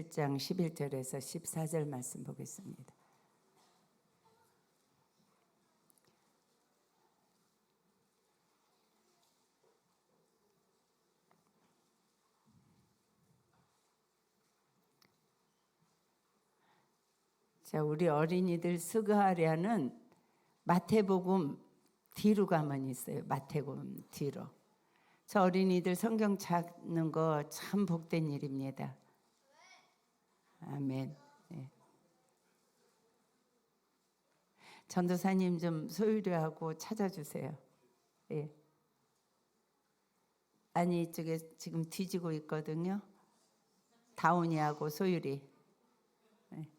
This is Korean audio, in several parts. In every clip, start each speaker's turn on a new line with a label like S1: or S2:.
S1: 7장 11절에서 14절 말씀 보겠습니다. 자, 우리 어린이들 수고하려는 마태복음 뒤로 가면 있어요. 마태복음 뒤로. 저 어린이들 성경 찾는 거 참 복된 일입니다. 아멘. 네. 전도사님 좀 소유리하고 찾아주세요. 네. 아니 이쪽에 지금 뒤지고 있거든요. 다운이하고 소유리. 네.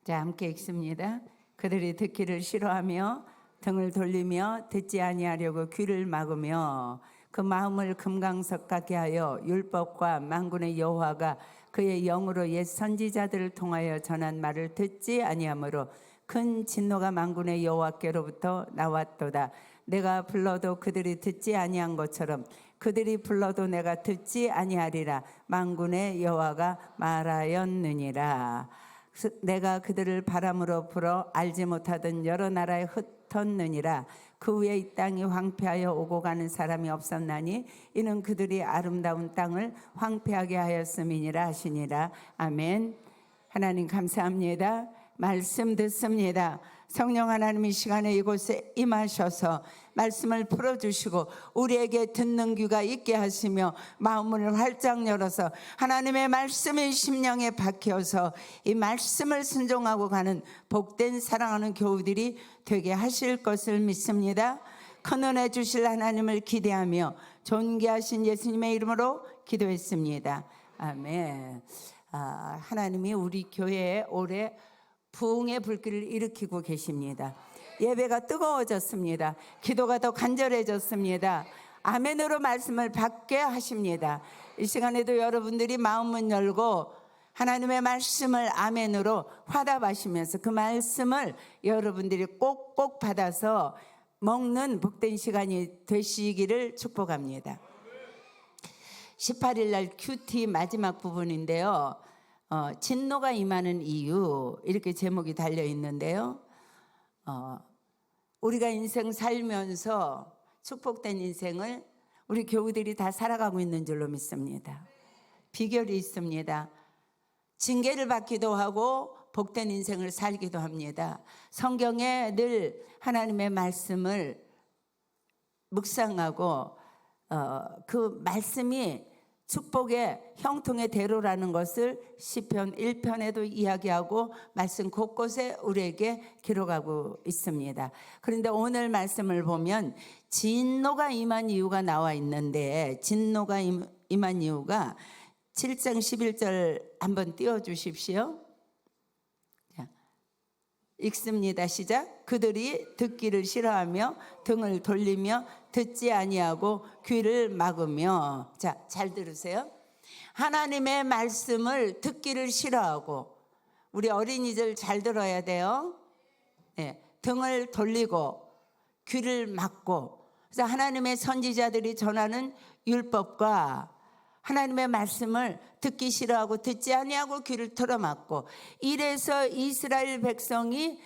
S1: 자, 함께 읽습니다. 그들이 듣기를 싫어하며 등을 돌리며 듣지 아니하려고 귀를 막으며 그 마음을 금강석 같게 하여 율법과 만군의 여호와가 그의 영으로 옛 선지자들을 통하여 전한 말을 듣지 아니하므로 큰 진노가 만군의 여호와께로부터 나왔도다. 내가 불러도 그들이 듣지 아니한 것처럼 그들이 불러도 내가 듣지 아니하리라. 만군의 여호와가 말하였느니라. 내가 그들을 바람으로 불어 알지 못하던 여러 나라에 흩었느니라. 그 후에 이 땅이 황폐하여 오고 가는 사람이 없었나니 이는 그들이 아름다운 땅을 황폐하게 하였음이니라 하시니라. 아멘. 하나님 감사합니다. 말씀 듣습니다. 성령 하나님 이 시간에 이곳에 임하셔서 말씀을 풀어주시고 우리에게 듣는 귀가 있게 하시며 마음을 활짝 열어서 하나님의 말씀이 심령에 박혀서 이 말씀을 순종하고 가는 복된 사랑하는 교우들이 되게 하실 것을 믿습니다. 큰 은혜 주실 하나님을 기대하며 존귀하신 예수님의 이름으로 기도했습니다. 아멘. 하나님이 우리 교회에 올해 부흥의 불길을 일으키고 계십니다. 예배가 뜨거워졌습니다. 기도가 더 간절해졌습니다. 아멘으로 말씀을 받게 하십니다. 이 시간에도 여러분들이 마음을 열고 하나님의 말씀을 아멘으로 화답하시면서 그 말씀을 여러분들이 꼭꼭 받아서 먹는 복된 시간이 되시기를 축복합니다. 18일 날 큐티 마지막 부분인데요. 진노가 임하는 이유 이렇게 제목이 달려 있는데요. 우리가 인생 살면서 축복된 인생을 우리 교우들이 다 살아가고 있는 줄로 믿습니다. 비결이 있습니다. 징계를 받기도 하고 복된 인생을 살기도 합니다. 성경에 늘 하나님의 말씀을 묵상하고 그 말씀이 축복의 형통의 대로라는 것을 시편 1편에도 이야기하고 말씀 곳곳에 우리에게 기록하고 있습니다. 그런데 오늘 말씀을 보면 진노가 임한 이유가 나와 있는데 진노가 임한 이유가 7장 11절 한번 띄워주십시오. 읽습니다. 시작. 그들이 듣기를 싫어하며 등을 돌리며 듣지 아니하고 귀를 막으며. 자, 잘 들으세요. 하나님의 말씀을 듣기를 싫어하고, 우리 어린이들 잘 들어야 돼요. 네, 등을 돌리고 귀를 막고. 그래서 하나님의 선지자들이 전하는 율법과 하나님의 말씀을 듣기 싫어하고 듣지 아니하고 귀를 틀어막고, 이래서 이스라엘 백성이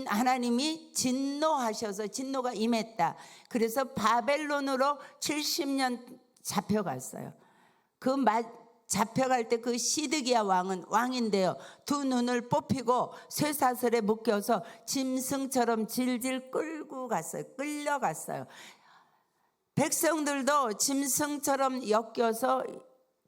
S1: 하나님이 진노하셔서 진노가 임했다. 그래서 바벨론으로 70년 잡혀갔어요. 잡혀갈 때 그 시드기야 왕은 왕인데요, 두 눈을 뽑히고 쇠사슬에 묶여서 짐승처럼 질질 끌려갔어요. 백성들도 짐승처럼 엮여서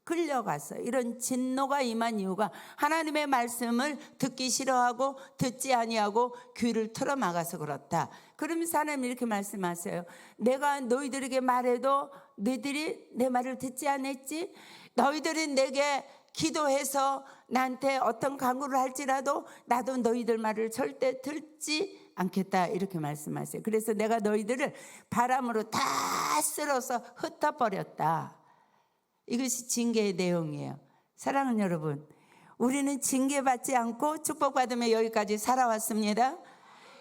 S1: 끌려갔어요. 이런 진노가 임한 이유가 하나님의 말씀을 듣기 싫어하고 듣지 아니하고 귀를 틀어막아서 그렇다. 그러면서 하나님이 이렇게 말씀하세요. 내가 너희들에게 말해도 너희들이 내 말을 듣지 않았지? 너희들이 내게 기도해서 나한테 어떤 강구를 할지라도 나도 너희들 말을 절대 듣지 않겠다 이렇게 말씀하세요. 그래서 내가 너희들을 바람으로 다 쓸어서 흩어버렸다. 이것이 징계의 내용이에요. 사랑하는 여러분, 우리는 징계받지 않고 축복받으며 여기까지 살아왔습니다.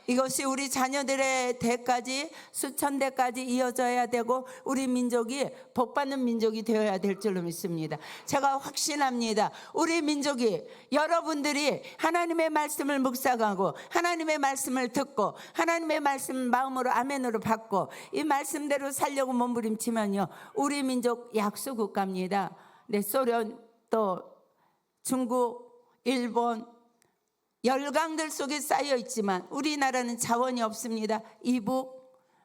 S1: 이것이 우리 자녀들의 대까지 수천 대까지 이어져야 되고 우리 민족이 복받는 민족이 되어야 될 줄로 믿습니다. 제가 확신합니다. 우리 민족이 여러분들이 하나님의 말씀을 묵상하고 하나님의 말씀을 듣고 하나님의 말씀을 마음으로 아멘으로 받고 이 말씀대로 살려고 몸부림치면요, 우리 민족 약소국가입니다. 네, 소련 또 중국, 일본 열강들 속에 쌓여 있지만 우리나라는 자원이 없습니다. 이북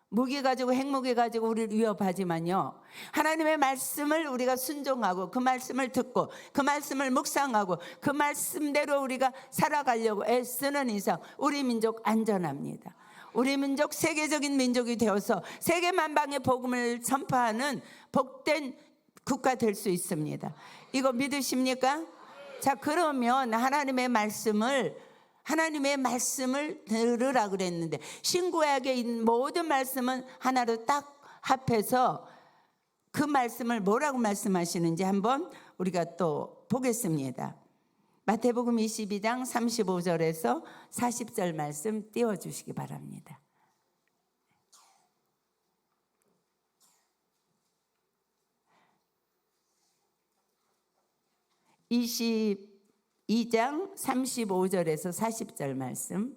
S1: 무기 가지고 핵무기 가지고 우리를 위협하지만요, 하나님의 말씀을 우리가 순종하고 그 말씀을 듣고 그 말씀을 묵상하고 그 말씀대로 우리가 살아가려고 애쓰는 이상 우리 민족 안전합니다. 우리 민족 세계적인 민족이 되어서 세계 만방의 복음을 전파하는 복된 국가 될 수 있습니다. 이거 믿으십니까? 자, 그러면 하나님의 말씀을 들으라 그랬는데 신구약에 있는 모든 말씀은 하나로 딱 합해서 그 말씀을 뭐라고 말씀하시는지 한번 우리가 또 보겠습니다. 마태복음 22장 35절에서 40절 말씀 띄워주시기 바랍니다. 22장 35절에서 40절 말씀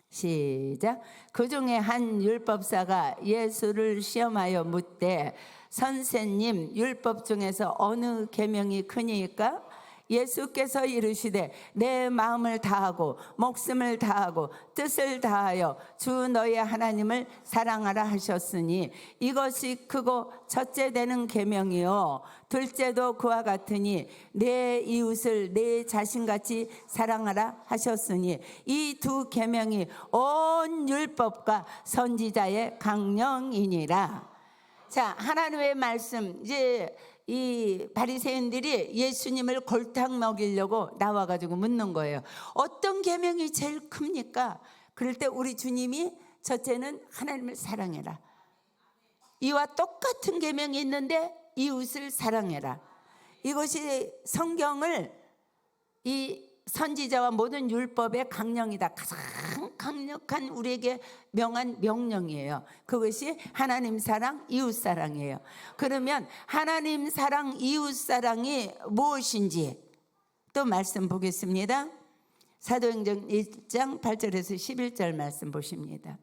S1: 시작. 그 중에 한 율법사가 예수를 시험하여 묻되 선생님, 율법 중에서 어느 계명이 크니까? 예수께서 이르시되 내 마음을 다하고 목숨을 다하고 뜻을 다하여 주 너의 하나님을 사랑하라 하셨으니 이것이 크고 첫째 되는 계명이요 둘째도 그와 같으니 내 이웃을 내 자신같이 사랑하라 하셨으니 이 두 계명이 온 율법과 선지자의 강령이니라. 자, 하나님의 말씀, 이제 이 바리새인들이 예수님을 골탕 먹이려고 나와가지고 묻는 거예요. 어떤 계명이 제일 큽니까? 그럴 때 우리 주님이 첫째는 하나님을 사랑해라. 이와 똑같은 계명이 있는데 이웃을 사랑해라. 이것이 성경을 이 선지자와 모든 율법의 강령이다. 가장 강력한 우리에게 명한 명령이에요. 그것이 하나님 사랑, 이웃 사랑이에요. 그러면 하나님 사랑, 이웃 사랑이 무엇인지 또 말씀 보겠습니다. 사도행전 1장 8절에서 11절 말씀 보십니다.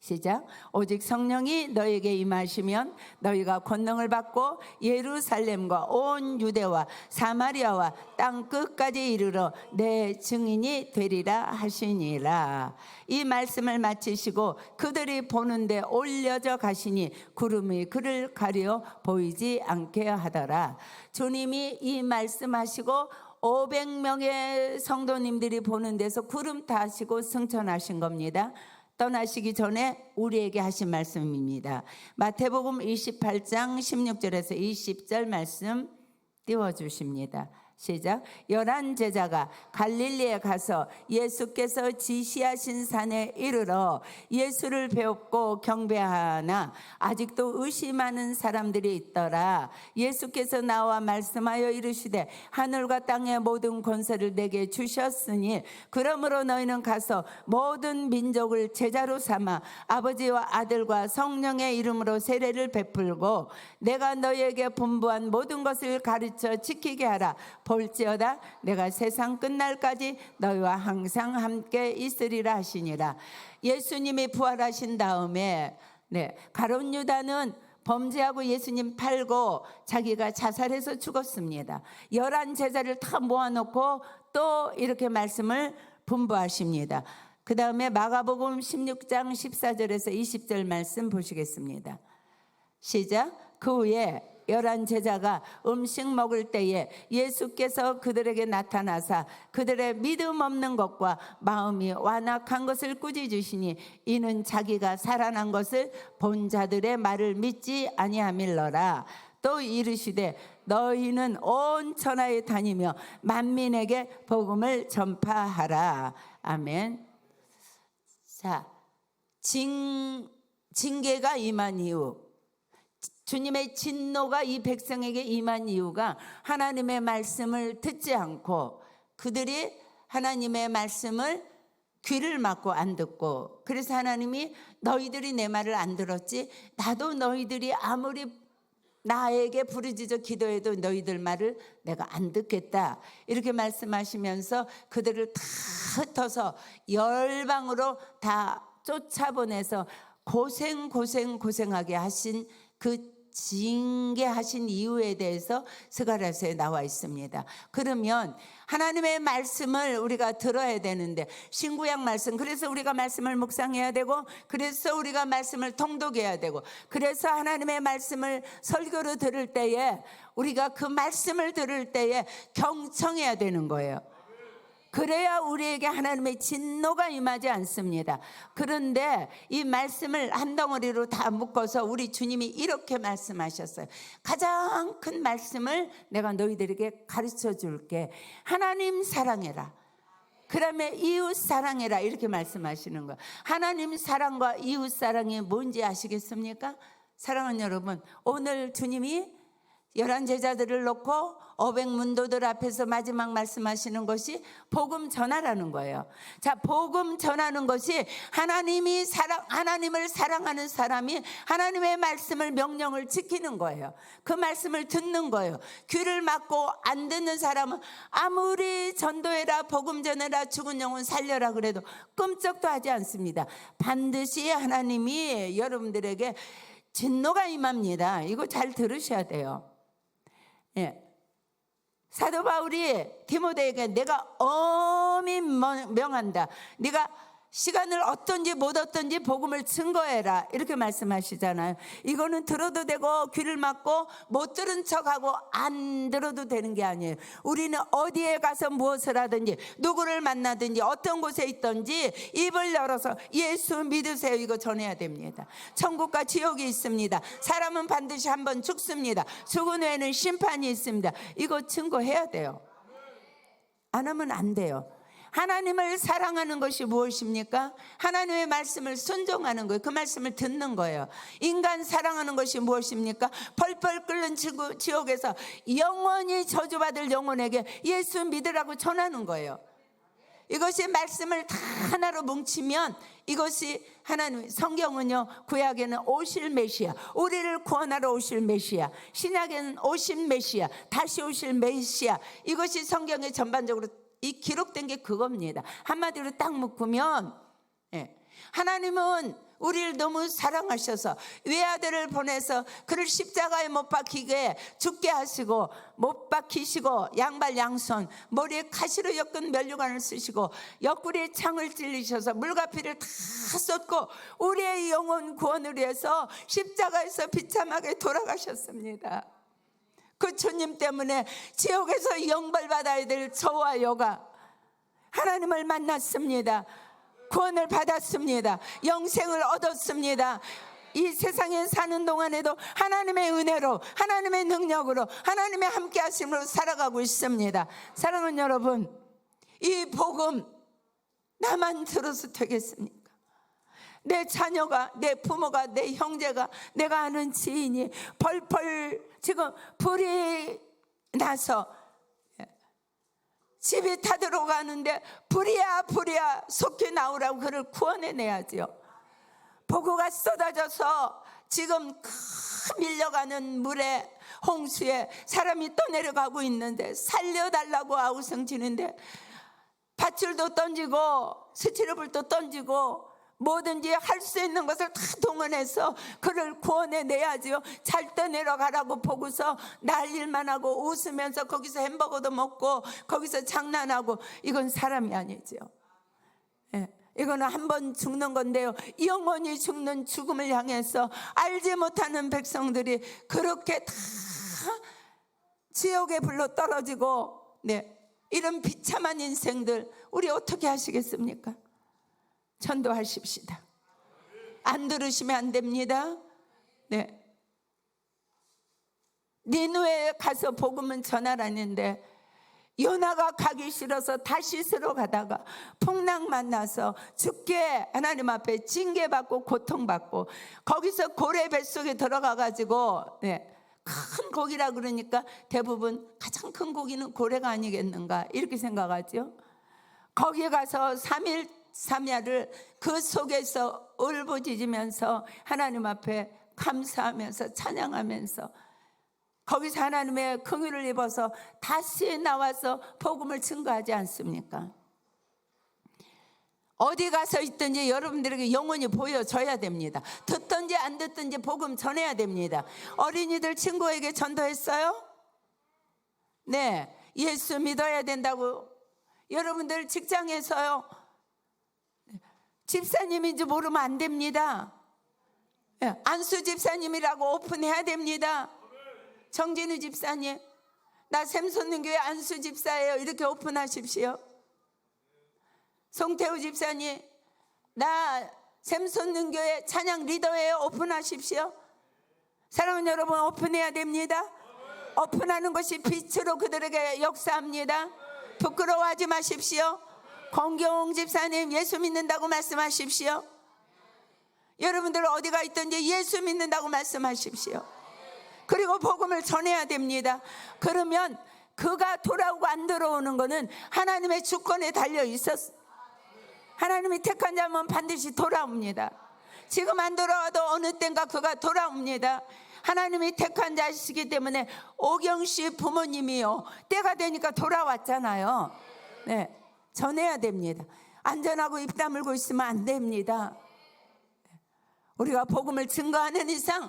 S1: 시작. 오직 성령이 너에게 임하시면 너희가 권능을 받고 예루살렘과 온 유대와 사마리아와 땅 끝까지 이르러 내 증인이 되리라 하시니라. 이 말씀을 마치시고 그들이 보는데 올려져 가시니 구름이 그를 가려 보이지 않게 하더라. 주님이 이 말씀하시고 500명의 성도님들이 보는 데서 구름 타시고 승천하신 겁니다. 떠나시기 전에 우리에게 하신 말씀입니다. 마태복음 28장 16절에서 20절 말씀 띄워주십니다. 시작. 11 제자가 갈릴리에 가서 예수께서 지시하신 산에 이르러 예수를 배웠고 경배하나 아직도 의심하는 사람들이 있더라. 예수께서 나와 말씀하여 이르시되 하늘과 땅의 모든 권세를 내게 주셨으니 그러므로 너희는 가서 모든 민족을 제자로 삼아 아버지와 아들과 성령의 이름으로 세례를 베풀고 내가 너희에게 분부한 모든 것을 가르쳐 지키게 하라. 볼지어다 내가 세상 끝날까지 너희와 항상 함께 있으리라 하시니라. 예수님이 부활하신 다음에 가룟 유다는 범죄하고 예수님 팔고 자기가 자살해서 죽었습니다. 11 제자를 다 모아놓고 또 이렇게 말씀을 분부하십니다. 그 다음에 마가복음 16장 14절에서 20절 말씀 보시겠습니다. 시작. 그 후에 11 제자가 음식 먹을 때에 예수께서 그들에게 나타나사 그들의 믿음 없는 것과 마음이 완악한 것을 꾸짖으시니 이는 자기가 살아난 것을 본 자들의 말을 믿지 아니함일러라. 또 이르시되 너희는 온 천하에 다니며 만민에게 복음을 전파하라. 아멘. 자, 징계가 임한 이유, 주님의 진노가 이 백성에게 임한 이유가 하나님의 말씀을 듣지 않고 그들이 하나님의 말씀을 귀를 막고 안 듣고, 그래서 하나님이 너희들이 내 말을 안 들었지 나도 너희들이 아무리 나에게 부르짖어 기도해도 너희들 말을 내가 안 듣겠다, 이렇게 말씀하시면서 그들을 다 흩어서 열방으로 다 쫓아보내서 고생하게 하신 그 징계하신 이유에 대해서 스가랴서에 나와 있습니다. 그러면 하나님의 말씀을 우리가 들어야 되는데, 신구약 말씀, 그래서 우리가 말씀을 묵상해야 되고, 그래서 우리가 말씀을 통독해야 되고, 그래서 하나님의 말씀을 설교로 들을 때에 우리가 그 말씀을 들을 때에 경청해야 되는 거예요. 그래야 우리에게 하나님의 진노가 임하지 않습니다. 그런데 이 말씀을 한 덩어리로 다 묶어서 우리 주님이 이렇게 말씀하셨어요. 가장 큰 말씀을 내가 너희들에게 가르쳐 줄게. 하나님 사랑해라. 그다음에 이웃 사랑해라, 이렇게 말씀하시는 거예요. 하나님 사랑과 이웃 사랑이 뭔지 아시겠습니까? 사랑하는 여러분, 오늘 주님이 11 제자들을 놓고 500문도들 앞에서 마지막 말씀하시는 것이 복음 전하라는 거예요. 자, 복음 전하는 것이 하나님을 사랑하는 사람이 하나님의 말씀을, 명령을 지키는 거예요. 그 말씀을 듣는 거예요. 귀를 막고 안 듣는 사람은 아무리 전도해라, 복음 전해라, 죽은 영혼 살려라 그래도 끔찍도 하지 않습니다. 반드시 하나님이 여러분들에게 진노가 임합니다. 이거 잘 들으셔야 돼요. 예. 사도 바울이 디모데에게 내가 엄히 명한다, 네가 시간을 얻든지 못 얻든지 복음을 증거해라, 이렇게 말씀하시잖아요. 이거는 들어도 되고 귀를 막고 못 들은 척하고 안 들어도 되는 게 아니에요. 우리는 어디에 가서 무엇을 하든지, 누구를 만나든지, 어떤 곳에 있든지 입을 열어서 예수 믿으세요, 이거 전해야 됩니다. 천국과 지옥이 있습니다. 사람은 반드시 한번 죽습니다. 죽은 후에는 심판이 있습니다. 이거 증거해야 돼요. 안 하면 안 돼요. 하나님을 사랑하는 것이 무엇입니까? 하나님의 말씀을 순종하는 거예요. 그 말씀을 듣는 거예요. 인간 사랑하는 것이 무엇입니까? 펄펄 끓는 지옥에서 영원히 저주받을 영혼에게 예수 믿으라고 전하는 거예요. 이것이 말씀을 다 하나로 뭉치면 이것이 하나님, 성경은요, 구약에는 오실 메시아, 우리를 구원하러 오실 메시아, 신약에는 오신 메시아, 다시 오실 메시아, 이것이 성경에 전반적으로 이 기록된 게 그겁니다. 한마디로 딱 묶으면, 하나님은 우리를 너무 사랑하셔서 외아들을 보내서 그를 십자가에 못 박히게 죽게 하시고, 못 박히시고 양발 양손 머리에 가시로 엮은 면류관을 쓰시고 옆구리에 창을 찔리셔서 물과 피를 다 쏟고 우리의 영혼 구원을 위해서 십자가에서 비참하게 돌아가셨습니다. 그 주님 때문에 지옥에서 영벌받아야 될 저와 여가 하나님을 만났습니다. 구원을 받았습니다. 영생을 얻었습니다. 이 세상에 사는 동안에도 하나님의 은혜로, 하나님의 능력으로, 하나님의 함께 하심으로 살아가고 있습니다. 사랑하는 여러분, 이 복음 나만 들어서 되겠습니까? 내 자녀가, 내 부모가, 내 형제가, 내가 아는 지인이 벌벌 지금 불이 나서 집이 타들어가는데 불이야 속히 나오라고 그를 구원해내야지요. 폭우가 쏟아져서 지금 밀려가는 물에, 홍수에 사람이 떠내려가고 있는데 살려달라고 아우성지는데 밧줄도 던지고 스티로불도 던지고 뭐든지 할 수 있는 것을 다 동원해서 그를 구원해내야지요. 잘 때 내려가라고 보고서 난릴만 하고 웃으면서 거기서 햄버거도 먹고 거기서 장난하고, 이건 사람이 아니죠. 이거는 한 번 죽는 건데요, 영원히 죽는 죽음을 향해서 알지 못하는 백성들이 그렇게 다 지옥의 불로 떨어지고, 이런 비참한 인생들 우리 어떻게 하시겠습니까? 전도하십시다. 안 들으시면 안 됩니다. 니느웨에 가서 복음은 전하라는데 요나가 가기 싫어서 다시스로 가다가 풍랑 만나서 죽게 하나님 앞에 징계받고 고통받고 거기서 고래 뱃속에 들어가가지고 큰 고기라 그러니까 대부분 가장 큰 고기는 고래가 아니겠는가 이렇게 생각하죠. 거기에 가서 3일 3야를 그 속에서 울부짖으면서 하나님 앞에 감사하면서 찬양하면서 거기서 하나님의 긍휼을 입어서 다시 나와서 복음을 증거하지 않습니까? 어디 가서 있든지 여러분들에게 영원히 보여줘야 됩니다. 듣든지 안 듣든지 복음 전해야 됩니다. 어린이들 친구에게 전도했어요? 네, 예수 믿어야 된다고. 여러분들 직장에서요, 집사님인지 모르면 안 됩니다. 안수 집사님이라고 오픈해야 됩니다. 정진우 집사님, 나 샘솟는교회 안수 집사예요, 이렇게 오픈하십시오. 송태우 집사님, 나 샘솟는교회 찬양 리더예요, 오픈하십시오. 사랑하는 여러분, 오픈해야 됩니다. 오픈하는 것이 빛으로 그들에게 역사합니다. 부끄러워하지 마십시오. 권경 집사님, 예수 믿는다고 말씀하십시오. 여러분들 어디가 있든지 예수 믿는다고 말씀하십시오. 그리고 복음을 전해야 됩니다. 그러면 그가 돌아오고 안 들어오는 것은 하나님의 주권에 달려 있었어. 하나님이 택한 자면 반드시 돌아옵니다. 지금 안 돌아와도 어느 땐가 그가 돌아옵니다. 하나님이 택한 자시기 때문에 오경씨 부모님이요, 때가 되니까 돌아왔잖아요. 네, 전해야 됩니다. 안전하고 입 다물고 있으면 안 됩니다. 우리가 복음을 증거하는 이상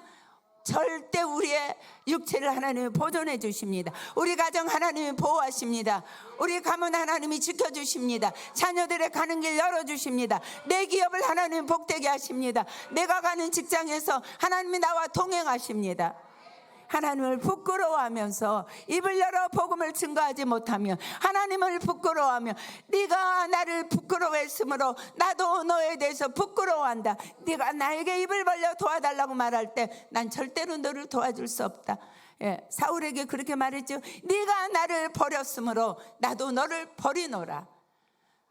S1: 절대 우리의 육체를 하나님이 보존해 주십니다. 우리 가정 하나님이 보호하십니다. 우리 가문 하나님이 지켜주십니다. 자녀들의 가는 길 열어주십니다. 내 기업을 하나님이 복되게 하십니다. 내가 가는 직장에서 하나님이 나와 동행하십니다. 하나님을 부끄러워하면서 입을 열어 복음을 증거하지 못하면, 하나님을 부끄러워하며 네가 나를 부끄러워했으므로 나도 너에 대해서 부끄러워한다, 네가 나에게 입을 벌려 도와달라고 말할 때 난 절대로 너를 도와줄 수 없다. 사울에게 그렇게 말했죠. 네가 나를 버렸으므로 나도 너를 버리노라.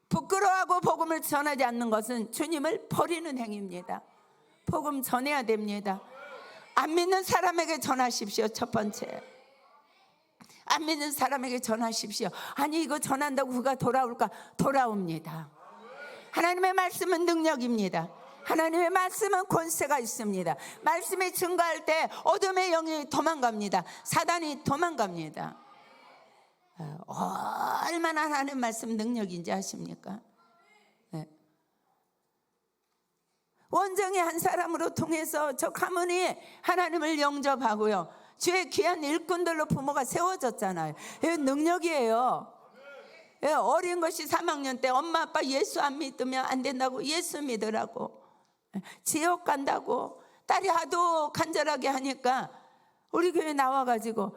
S1: 부끄러워하고 복음을 전하지 않는 것은 주님을 버리는 행위입니다. 복음 전해야 됩니다. 안 믿는 사람에게 전하십시오. 첫 번째, 안 믿는 사람에게 전하십시오. 아니, 이거 전한다고 그가 돌아올까? 돌아옵니다. 하나님의 말씀은 능력입니다. 하나님의 말씀은 권세가 있습니다. 말씀이 증거할 때 어둠의 영이 도망갑니다. 사단이 도망갑니다. 얼마나 하나님 말씀 능력인지 아십니까? 원정이 한 사람으로 통해서 저 가문이 하나님을 영접하고요, 주의 귀한 일꾼들로 부모가 세워졌잖아요. 이거 능력이에요. 어린 것이 3학년 때 엄마 아빠 예수 안 믿으면 안 된다고 예수 믿으라고, 지옥 간다고 딸이 하도 간절하게 하니까 우리 교회 나와가지고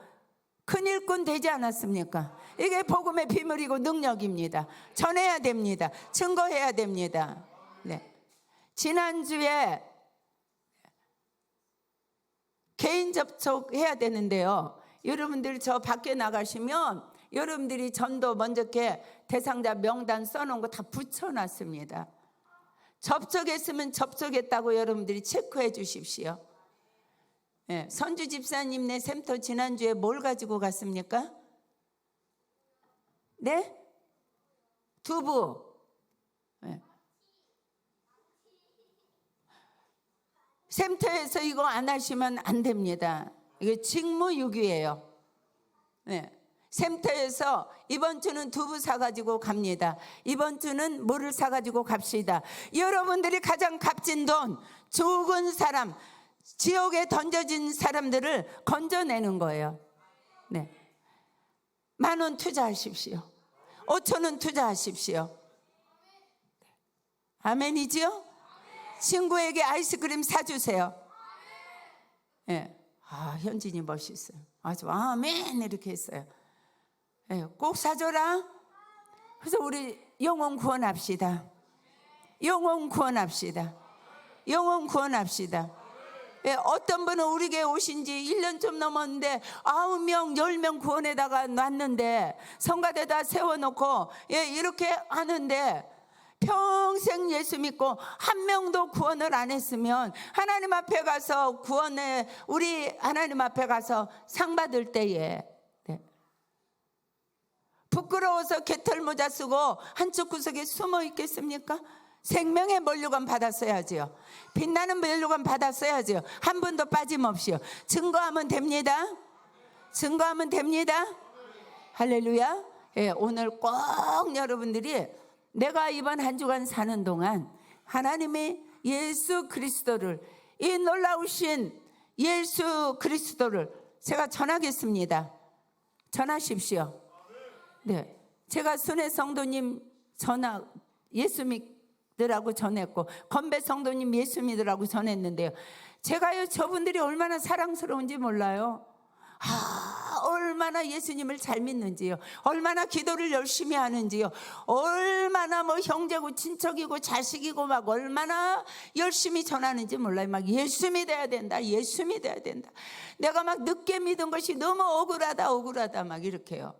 S1: 큰 일꾼 되지 않았습니까? 이게 복음의 비밀이고 능력입니다. 전해야 됩니다. 증거해야 됩니다. 네. 지난주에 개인 접촉해야 되는데요, 여러분들이 저 밖에 나가시면 여러분들이 전도 먼저 이렇게 대상자 명단 써놓은 거 다 붙여놨습니다. 접촉했으면 접촉했다고 여러분들이 체크해 주십시오. 선주 집사님네 샘터 지난주에 뭘 가지고 갔습니까? 네? 두부. 샘터에서 이거 안 하시면 안 됩니다. 이게 직무유기예요. 샘터에서 이번 주는 두부 사가지고 갑니다. 이번 주는 물을 사가지고 갑시다. 여러분들이 가장 값진 돈, 죽은 사람, 지옥에 던져진 사람들을 건져내는 거예요. 10,000원 투자하십시오. 5,000원 투자하십시오. 아멘이지요? 친구에게 아이스크림 사주세요. 현진이 멋있어요. 아주 아멘 이렇게 했어요. 꼭 사줘라. 그래서 우리 영혼 구원합시다. 영혼 구원합시다. 영혼 구원합시다. 예, 어떤 분은 우리 교회 오신 지 1년 좀 넘었는데 9명, 10명 구원에다가 놨는데 성가대다 세워놓고 예, 이렇게 하는데 평생 예수 믿고 한 명도 구원을 안 했으면 하나님 앞에 가서 구원에 우리 하나님 앞에 가서 상 받을 때에 부끄러워서 개털 모자 쓰고 한쪽 구석에 숨어 있겠습니까? 생명의 면류관 받았어야지요. 빛나는 면류관 받았어야지요. 한 분도 빠짐없이요. 증거하면 됩니다. 증거하면 됩니다. 할렐루야. 예, 오늘 꼭 여러분들이 내가 이번 한 주간 사는 동안 하나님의 예수 그리스도를, 이 놀라우신 예수 그리스도를 제가 전하겠습니다. 전하십시오. 네, 제가 순회 성도님 예수 믿으라고 전했고 건배 성도님 예수 믿으라고 전했는데요, 제가요 저분들이 얼마나 사랑스러운지 몰라요. 얼마나 예수님을 잘 믿는지요, 얼마나 기도를 열심히 하는지요, 얼마나 뭐 형제고 친척이고 자식이고 막 얼마나 열심히 전하는지 몰라요. 막 예수 믿어야 된다, 예수 믿어야 된다. 내가 막 늦게 믿은 것이 너무 억울하다 막 이렇게요.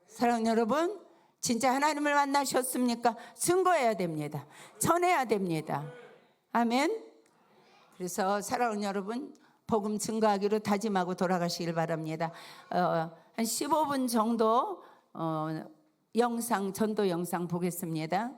S1: 사랑하는 여러분, 진짜 하나님을 만나셨습니까? 증거해야 됩니다. 전해야 됩니다. 아멘. 그래서 사랑하는 여러분, 복음 증거하기로 다짐하고 돌아가시길 바랍니다. 한 15분 정도 전도 영상 보겠습니다.